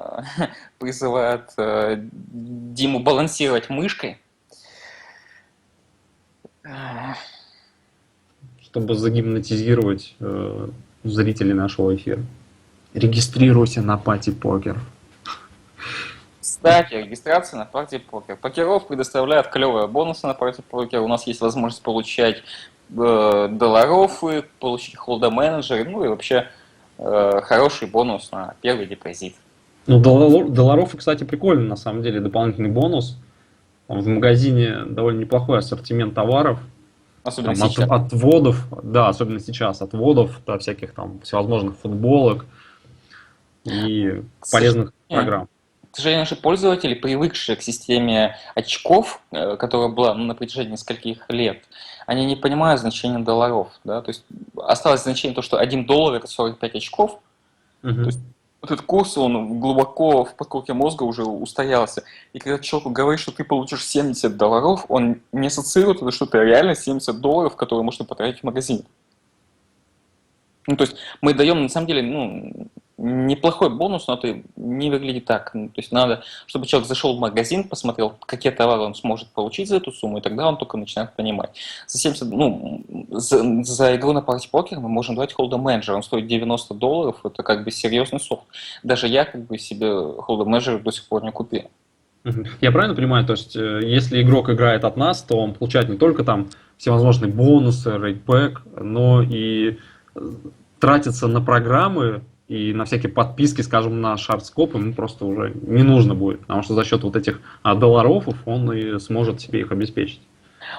призывает Диму балансировать мышкой. Чтобы загипнотизировать зрителей нашего эфира. Регистрируйся на Пати Покер. Кстати, регистрация на партии покер. Покеров предоставляет клевые бонусы на партии покер. У нас есть возможность получать долларофы, получить холда-менеджеры, ну и вообще хороший бонус на первый депозит. Ну, долларов, кстати, прикольно, на самом деле, дополнительный бонус. Там в магазине довольно неплохой ассортимент товаров. Особенно Там сейчас. от водов, да, особенно сейчас, от водов до всяких там всевозможных футболок и полезных программ. К сожалению, наши пользователи, привыкшие к системе очков, которая была на протяжении нескольких лет, они не понимают значения долларов. Да? То есть осталось значение то, что $1 это 45 очков. Мгм. То есть вот этот курс, он глубоко в подкорке мозга уже устоялся. И когда человеку говоришь, что ты получишь $70, он не ассоциирует это, что это реально $70, которые можно потратить в магазине. Ну, то есть мы даем, на самом деле, ну, неплохой бонус, но это не выглядит так. Ну, то есть надо, чтобы человек зашел в магазин, посмотрел, какие товары он сможет получить за эту сумму, и тогда он только начинает понимать. За 70, ну, за игру на партии покер мы можем давать холдер менеджер, он стоит $90, это как бы серьезный софт. Даже я как бы себе холдер менеджер до сих пор не купил. Мгм. Я правильно понимаю, то есть, если игрок играет от нас, то он получает не только там всевозможные бонусы, рейтбэк, но и тратится на программы и на всякие подписки, скажем, на шартскоп ему просто уже не нужно будет, потому что за счет вот этих долларов он и сможет себе их обеспечить.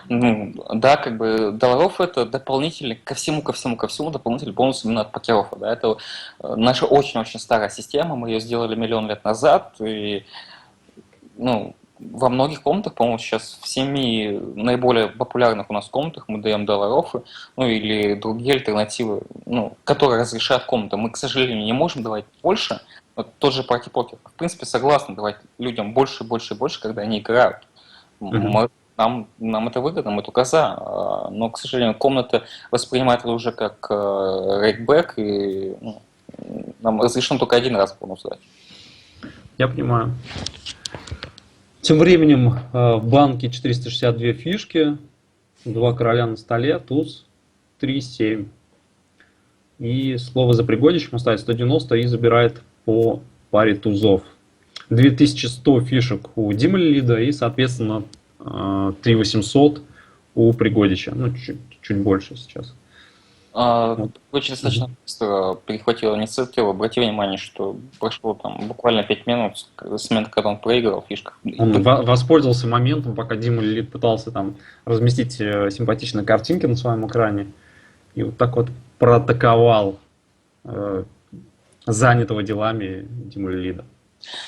Ну, да, как бы долларов это дополнительный ко всему дополнительный бонус именно от покеров. Да, это наша очень-очень старая система, мы ее сделали миллион лет назад, и ну, во многих комнатах, по-моему, сейчас в 7 наиболее популярных у нас комнатах мы даем долларофы, ну или другие альтернативы, ну, которые разрешают комнаты. Мы, к сожалению, не можем давать больше. Вот тот же партий покер. В принципе, согласны давать людям больше, больше, больше, когда они играют. Мгм. Нам это выгодно, мы только за. Но, к сожалению, комната воспринимает это уже как рейкбэк, и ну, нам разрешено только один раз бонус дать. Я понимаю. Тем временем в банке 462 фишки, 2 короля на столе, туз, 3-7. И слово за Пригодичем ставит 190 и забирает по паре тузов. 2100 фишек у Димы Лида и, соответственно, 3800 у Пригодича. Ну, чуть больше сейчас. Вот. Очень достаточно быстро перехватил инициативу. Обрати внимание, что прошло там буквально 5 минут с момента, когда он проиграл в фишках. Он воспользовался моментом, пока Дима Лилит пытался там разместить симпатичные картинки на своем экране. И вот так вот проатаковал занятого делами Диму Лилида.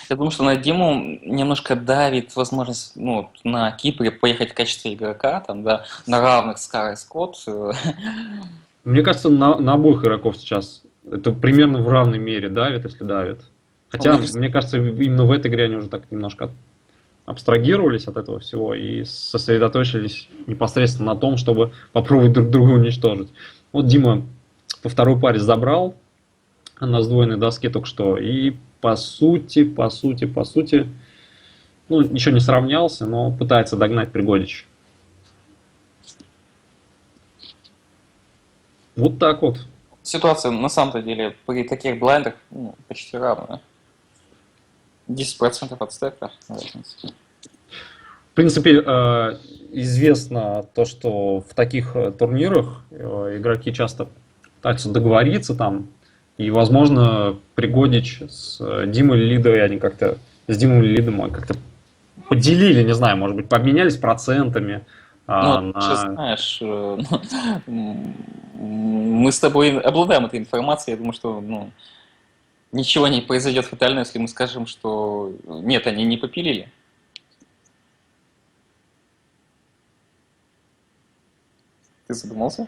Я думаю, что на Диму немножко давит возможность ну, на Кипре поехать в качестве игрока, там, да, на равных с Карой Скотт. Мне кажется, на обоих игроков сейчас это примерно в равной мере давит, если давит. Хотя, мне кажется, именно в этой игре они уже так немножко абстрагировались от этого всего и сосредоточились непосредственно на том, чтобы попробовать друг друга уничтожить. Вот Дима по второй паре забрал на сдвоенной доске только что, и по сути, ну, еще не сравнялся, но пытается догнать Пригодич. Вот так вот. Ситуация на самом-то деле при таких блайндах ну, почти равная. 10% от стека. Разница. В принципе, известно то, что в таких турнирах игроки часто пытаются договориться там, и, возможно, Пригодич с Димой Лидой, они как-то с Димой Лидом как-то поделили, не знаю, может быть, поменялись процентами. Ну, ты же знаешь, мы с тобой обладаем этой информацией, я думаю, что ничего не произойдет фатально, если мы скажем, что нет, они не попилили. Ты задумался?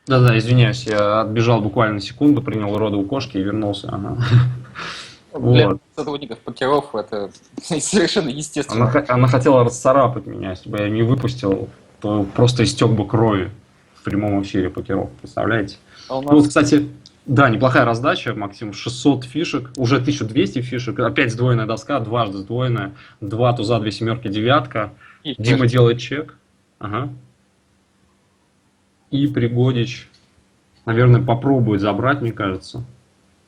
Да-да, извиняюсь, я отбежал буквально на секунду, принял роды у кошки и вернулся. Ага. Для Вот. сотрудников покеров это совершенно естественно. Она хотела расцарапать меня, если бы я не выпустил, то просто истек бы крови в прямом эфире покеров, представляете? А у Ну вот, нас кстати, да, неплохая раздача, Максим, 600 фишек, уже 1200 фишек, опять сдвоенная доска, дважды сдвоенная, 2 туза, 2 семерки, девятка. и Дима делает чек. Ага. И Пригодич, наверное, попробует забрать, мне кажется.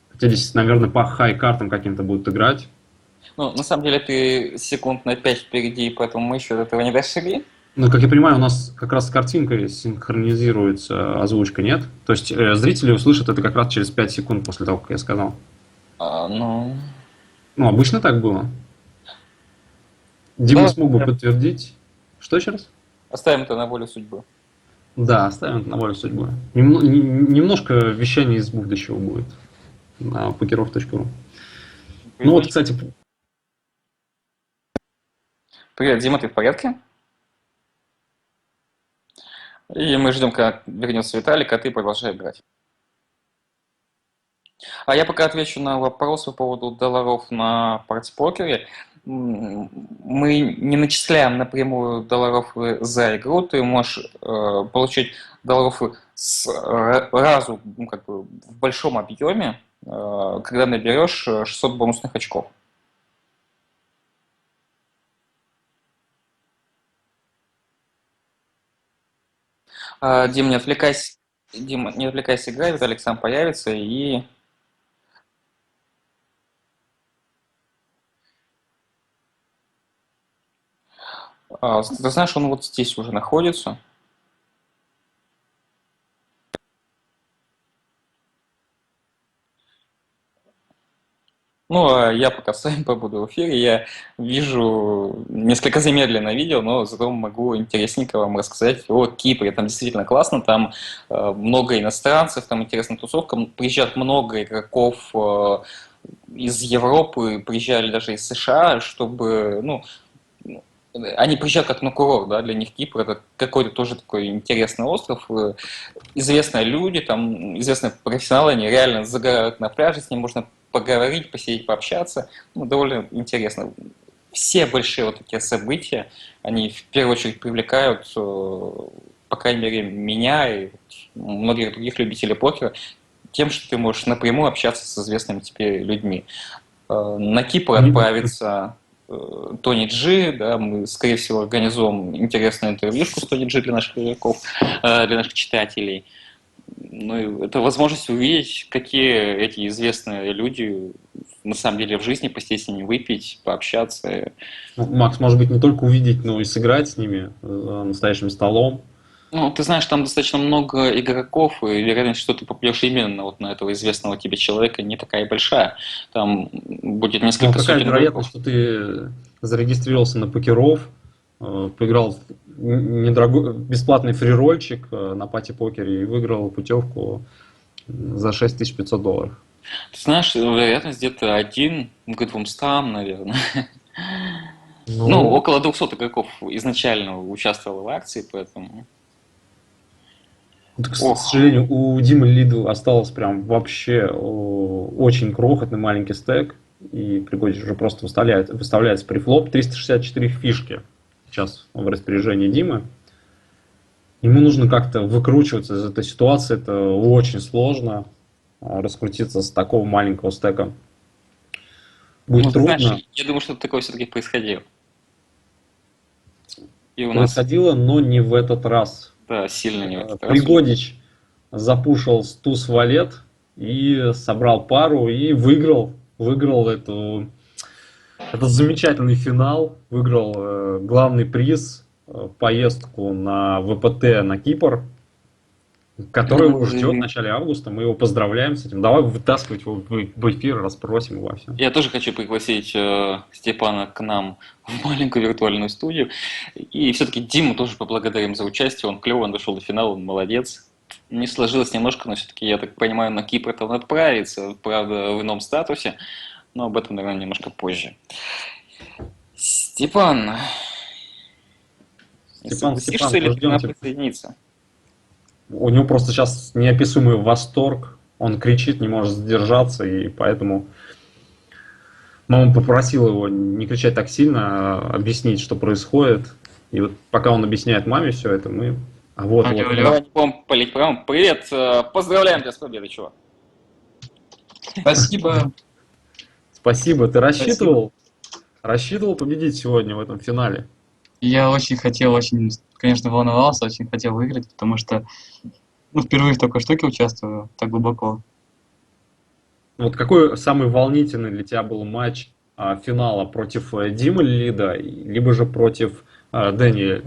Хотя здесь, наверное, по хай-картам каким-то будут играть. Ну, на самом деле ты секунд на 5 впереди, поэтому мы еще до этого не дошли. Ну, как я понимаю, у нас как раз с картинкой синхронизируется озвучка, нет? То есть зрители услышат это как раз через 5 секунд после того, как я сказал. Ну, Ну, обычно так было. Дима да, смог бы подтвердить. Что еще раз? оставим это на волю судьбы. Да, оставим это на волю судьбы. Немножко вещания из будущего будет на покеров.ру. Ну вот, кстати, Привет, Дима, ты в порядке? И мы ждем, когда вернется Виталик, а ты продолжай играть. А я пока отвечу на вопрос по поводу долларов на партипокере. Мы не начисляем напрямую долларов за игру. Ты можешь получить долларов сразу, как бы в большом объеме, когда наберешь 600 бонусных очков. Дим, не отвлекайся. Дима, не отвлекайся, играй, Виталик сам появится и... Ты знаешь, он вот здесь уже находится. Ну, а я пока с вами побуду в эфире. Я вижу несколько замедленно видео, но зато могу интересненько вам рассказать о Кипре. Там действительно классно, там много иностранцев, там интересная тусовка. Приезжает много игроков из Европы, приезжали даже из США, чтобы, они приезжают как на курорт, да, для них Кипр это какой-то тоже такой интересный остров, известные люди, там, известные профессионалы, они реально загорают на пляже, с ним можно поговорить, посидеть, пообщаться, довольно интересно. Все большие вот такие события, они в первую очередь привлекают, по крайней мере, меня и многих других любителей покера, тем, что ты можешь напрямую общаться с известными тебе людьми. На Кипр отправится Тони Джи, да, мы, скорее всего, организуем интересную интервьюшку с Тони Джи для наших игроков, для наших читателей. Ну, и это возможность увидеть, какие эти известные люди на самом деле в жизни, посидеть с ними, выпить, пообщаться. Макс, может быть, не только увидеть, но и сыграть с ними за настоящим столом. Ну, ты знаешь, там достаточно много игроков, и вероятность, что ты попадешь именно вот на этого известного тебе человека, не такая большая. Там будет несколько какая сотен вероятность, игроков. что ты зарегистрировался на покеров, поиграл в недорогой, бесплатный фрирольчик на пати-покере и выиграл путевку за $6500? Ты знаешь, вероятность где-то 1 к 200, наверное. Ну, около 200 игроков изначально участвовало в акции, поэтому... К сожалению, у Димы Лиду осталось прям вообще очень крохотный маленький стек, и Пригодич уже просто выставляется префлоп. 364 фишки сейчас в распоряжении Димы. Ему нужно как-то выкручиваться из этой ситуации, это очень сложно, раскрутиться с такого маленького стека. Будет трудно. Знаешь, я думаю, что такое все-таки происходило. И у нас... Происходило, но не в этот раз. Да, сильно не в этот раз. Пригодич запушил туз валет и собрал пару и выиграл Это замечательный финал. Выиграл главный приз, поездку на ВПТ на Кипр, который его ждет в начале августа. Мы его поздравляем с этим. Давай вытаскивать его в эфир, расспросим его во всем. Я тоже хочу пригласить Степана к нам в маленькую виртуальную студию. И все-таки Диму тоже поблагодарим за участие. Он клево, он дошел до финала, он молодец. Не сложилось немножко, но все-таки, я так понимаю, на Кипр-то он отправится, правда, в ином статусе. Но об этом, наверное, немножко позже. Степан, согласишься ли ты к нам присоединиться? У него просто сейчас неописуемый восторг. Он кричит, не может сдержаться, и поэтому мама попросила его не кричать так сильно, а объяснить, что происходит. И вот пока он объясняет маме все это, мы... Давай не будем палить прямо. Привет, поздравляем тебя с победой, чувак. Спасибо. Спасибо. Ты рассчитывал? Рассчитывал победить сегодня в этом финале? Я очень хотел, конечно, волновался, очень хотел выиграть, потому что впервые в такой штуке участвую так глубоко. Вот какой самый волнительный для тебя был матч финала против Димы Лида, либо же против Дэниеля?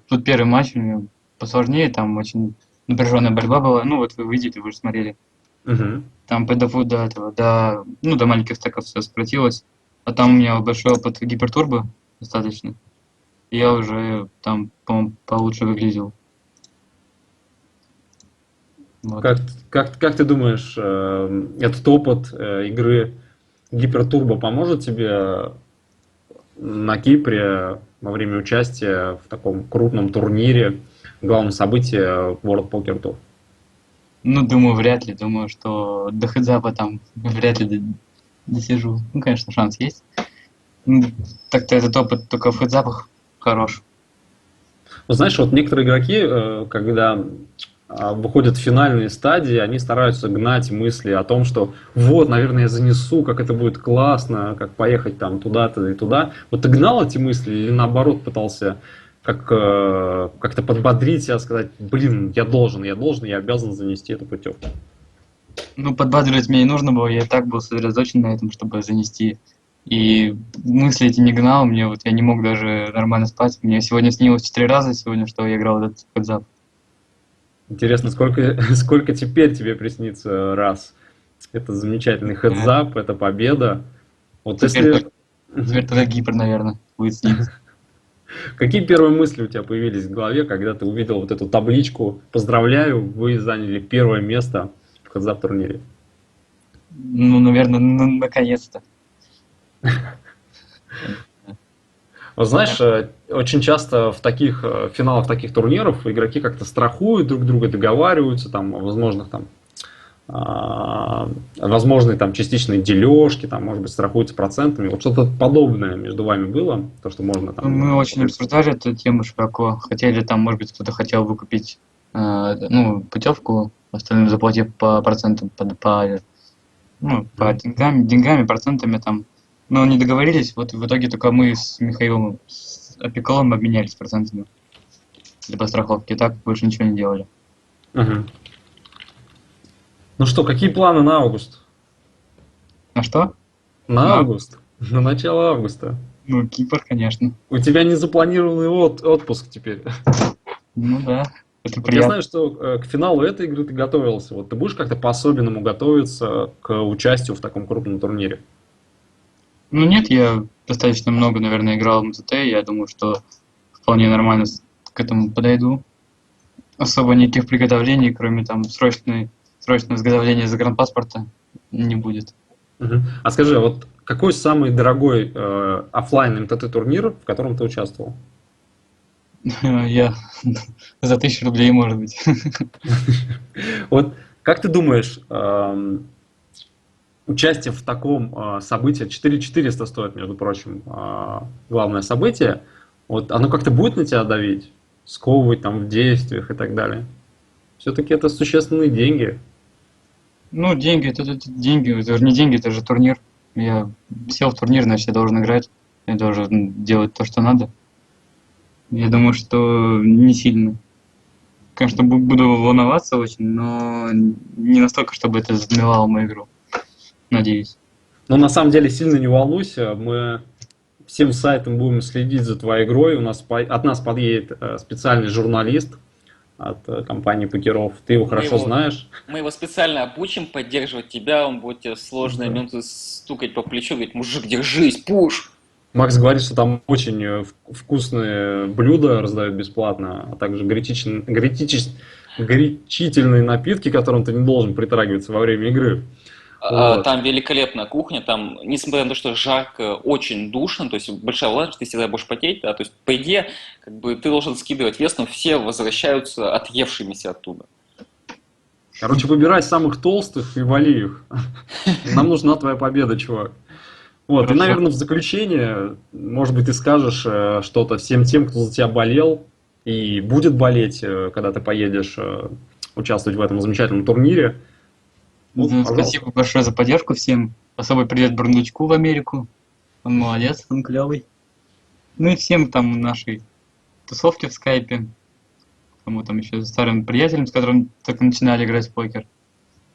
Тут первый матч у меня посложнее, там очень напряженная борьба была. Ну вот вы видите, вы же смотрели. Угу. Там по дефу до маленьких стеков все сократилось. А там у меня большой опыт гипертурбо достаточно. И я уже там, по-моему, получше выглядел. Вот. Как ты думаешь, этот опыт игры гипертурбо поможет тебе на Кипре во время участия в таком крупном турнире, главном событии World Poker Tour? Ну, думаю, вряд ли. Думаю, что до хедзапа там вряд ли досижу. Ну, конечно, шанс есть. Так-то этот опыт только в хедзапах хорош. Ну, знаешь, вот некоторые игроки, когда выходят в финальные стадии, они стараются гнать мысли о том, что вот, наверное, я занесу, как это будет классно, как поехать там туда-то и туда. Вот ты гнал эти мысли или наоборот пытался как-то подбодрить себя, сказать, блин, я должен, я обязан занести эту путевку? Ну, подбадривать мне не нужно было, я и так был сосредоточен на этом, чтобы занести. И мысли эти не гнал, я не мог даже нормально спать. Мне сегодня снилось 4 раза сегодня, что я играл в этот хедзап. Интересно, сколько теперь тебе приснится раз? Это замечательный хедзап, это победа. Вот Теперь тогда гипер, наверное, будет сниться. Какие первые мысли у тебя появились в голове, когда ты увидел вот эту табличку? Поздравляю, вы заняли первое место в хедзап-турнире. Ну, наверное, наконец-то. Вот знаешь, очень часто в таких финалах таких турниров игроки как-то страхуют друг друга, договариваются там о возможных возможные там частичные дележки, там, может быть, страхуются процентами. Вот что-то подобное между вами было, то, что можно там... Мы очень обсуждали эту тему широко. Хотели там, может быть, кто-то хотел выкупить путевку, остальным заплатив по процентам, по деньгами, процентами там. Но не договорились, вот в итоге только мы с Михаилом, с Опеколом обменялись процентами для подстраховки. Так больше ничего не делали. Угу. Ну что, какие планы на август? На что? На август. На начало августа. Ну, Кипр, конечно. У тебя не запланированный отпуск теперь. Ну да, это Я приятно. знаю, что к финалу этой игры ты готовился. Вот ты будешь как-то по-особенному готовиться к участию в таком крупном турнире? Ну нет, я достаточно много, наверное, играл в МТТ. Я думаю, что вполне нормально к этому подойду. Особо никаких приготовлений, кроме там срочного изготовления загранпаспорта, не будет. Угу. А скажи, вот какой самый дорогой оффлайн МТТ турнир, в котором ты участвовал? Я за 1000 рублей, может быть. Вот как ты думаешь, участие в таком событии, 4400 стоит, между прочим, главное событие, вот оно как-то будет на тебя давить, сковывать там в действиях и так далее? Все-таки это существенные деньги. Ну, деньги, это деньги, это же не деньги, это же турнир. Я сел в турнир, значит, я должен играть, я должен делать то, что надо. Я думаю, что не сильно. Конечно, буду волноваться очень, но не настолько, чтобы это затмевало мою игру. Надеюсь. Но на самом деле сильно не волнуйся, мы всем сайтом будем следить за твоей игрой. От нас подъедет специальный журналист от компании покеров. Ты его хорошо знаешь. Мы его специально обучим поддерживать тебя, он будет тебе в сложные минуты стукать по плечу, говорить, мужик, держись, пуш! Макс говорит, что там очень вкусные блюда раздают бесплатно, а также горячительные напитки, к которым ты не должен притрагиваться во время игры. Вот. Там великолепная кухня, там, несмотря на то, что жарко, очень душно, то есть большая влажность, ты всегда будешь потеть, да, то есть, по идее, как бы ты должен скидывать вес, но все возвращаются отъевшимися оттуда. Короче, выбирай самых толстых и вали их. Нам нужна твоя победа, чувак. Вот, и, наверное, в заключение, может быть, ты скажешь что-то всем тем, кто за тебя болел и будет болеть, когда ты поедешь участвовать в этом замечательном турнире. Ну, Да, спасибо большое за поддержку всем. Особый привет Брундучку в Америку. Он молодец, он клевый. Ну и всем там нашей тусовке в скайпе. Кому там еще старым приятелям, с которым только начинали играть в покер.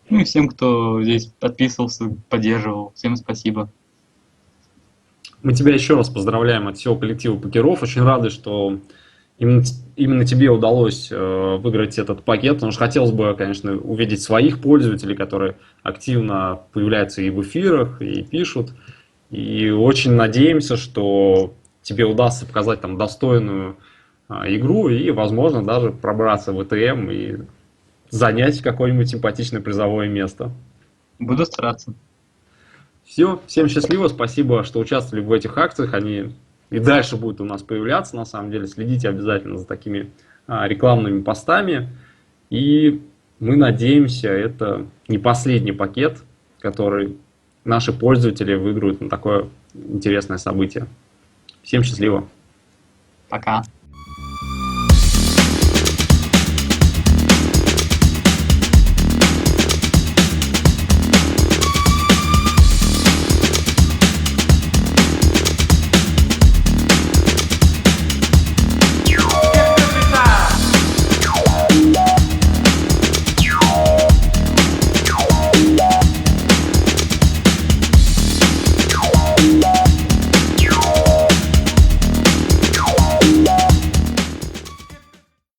Ну и всем, кто здесь подписывался, поддерживал. Всем спасибо. Мы тебя еще раз поздравляем от всего коллектива покеров. Очень рады, что именно тебе удалось выиграть этот пакет, потому что хотелось бы, конечно, увидеть своих пользователей, которые активно появляются и в эфирах, и пишут. И очень надеемся, что тебе удастся показать там достойную игру и, возможно, даже пробраться в ЭТМ и занять какое-нибудь симпатичное призовое место. Буду стараться. Все, всем счастливо, спасибо, что участвовали в этих акциях, они и дальше будут у нас появляться, на самом деле, следите обязательно за такими рекламными постами, и мы надеемся, это не последний пакет, который наши пользователи выиграют на такое интересное событие. Всем счастливо! Пока.